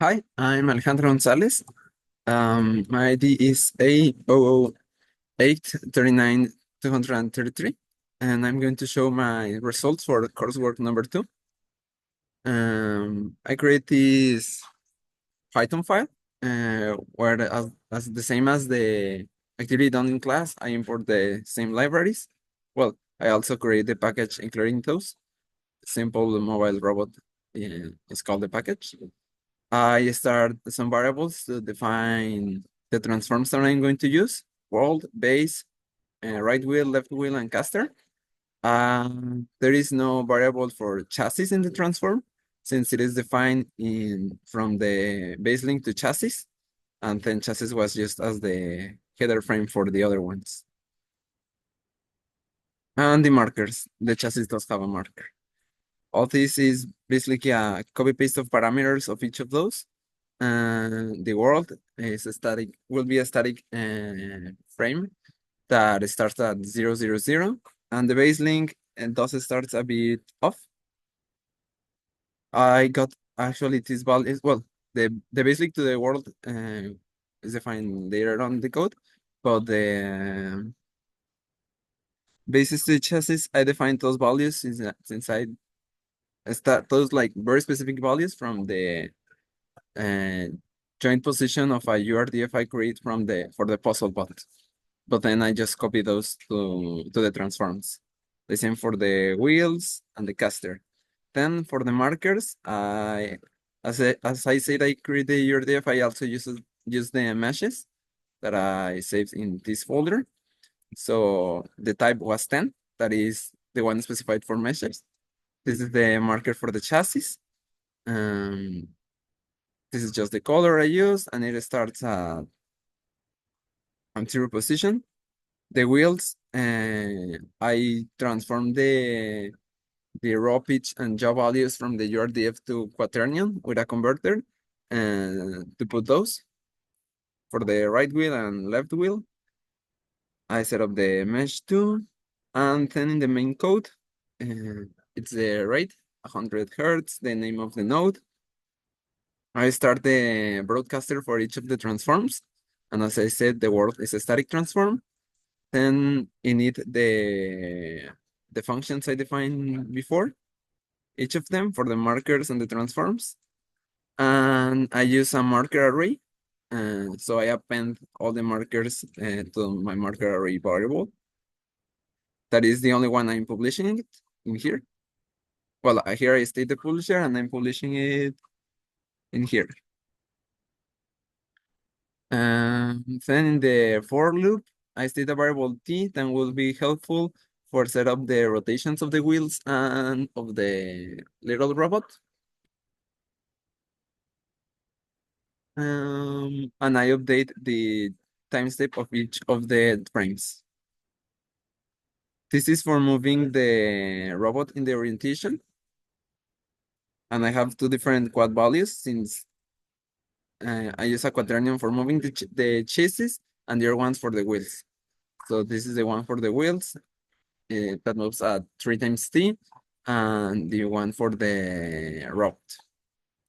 Hi, I'm Alejandro González. My ID is A00839 233, and I'm going to show my results for coursework number 2. I create this Python file where as the same as the activity done in class, I import the same libraries. Well, I also create the package including those. Simple mobile robot is called the package. I start some variables to define the transforms that I'm going to use: world, base, right wheel, left wheel, and caster. There is no variable for chassis in the transform since it is defined in from the base link to chassis, and then chassis was used as the header frame for the other ones. And the markers, the chassis does have a marker. All this is basically a copy paste of parameters of each of those. The world is a static, will be a static frame that starts at 000, and the base link does starts a bit off. I got actually this value, well, the base link to the world is defined later on the code, but the basis to the chassis, I defined those values since I start those like very specific values from the uh, joint position of a URDF I create from for the PuzzleBot. But then I just copy those to the transforms. The same for the wheels and the caster. Then for the markers, as I said, I create the URDF. I also use the meshes that I saved in this folder. So the type was 10. That is the one specified for meshes. This is the marker for the chassis. Um, this is just the color I use, and it starts at zero position. The wheels, I transform the raw pitch and yaw values from the URDF to quaternion with a converter to put those for the right wheel and left wheel. I set up the mesh too, and then in the main code, it's the rate, 100 hertz, the name of the node. I start the broadcaster for each of the transforms, and as I said, the world is a static transform. Then init the functions I defined before, each of them for the markers and the transforms. And I use a marker array. So I append all the markers to my marker array variable. That is the only one I'm publishing it in here. Well, here I state the publisher and I'm publishing it in here. Then in the for loop, I state a variable t that will be helpful for set up the rotations of the wheels and of the little robot. And I update the time step of each of the frames. This is for moving the robot in the orientation. And I have two different quad values since I use a quaternion for moving the chassis and the other ones for the wheels. So this is the one for the wheels that moves at 3 times t, and the one for the robot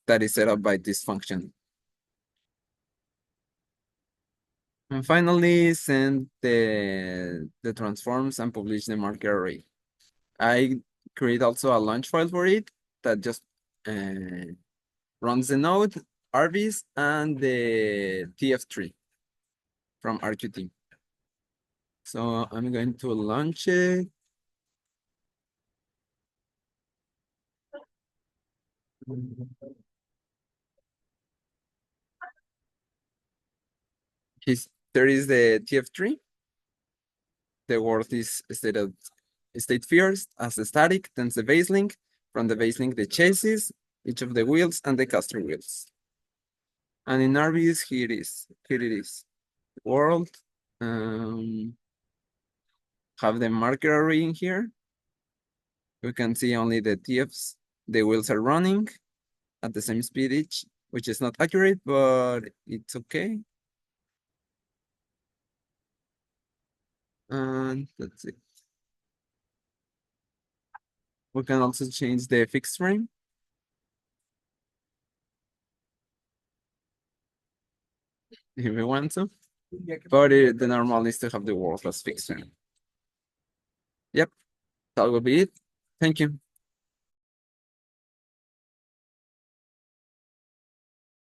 that is set up by this function. And finally, send the transforms and publish the marker array. I create also a launch file for it that just runs the node, RViz, and the TF3 from RQT. So I'm going to launch it. There is the TF3. The word is state first as a static, then the base link. From the base link, the chassis, each of the wheels, and the caster wheels. And in RViz, here it is. Here it is. World. Have the marker array in here. We can see only the TFs. The wheels are running at the same speed each, which is not accurate, but it's okay. And that's it. We can also change the fixed frame. if you want to. But the normal is to have the world class fixture. Yep, that will be it. Thank you.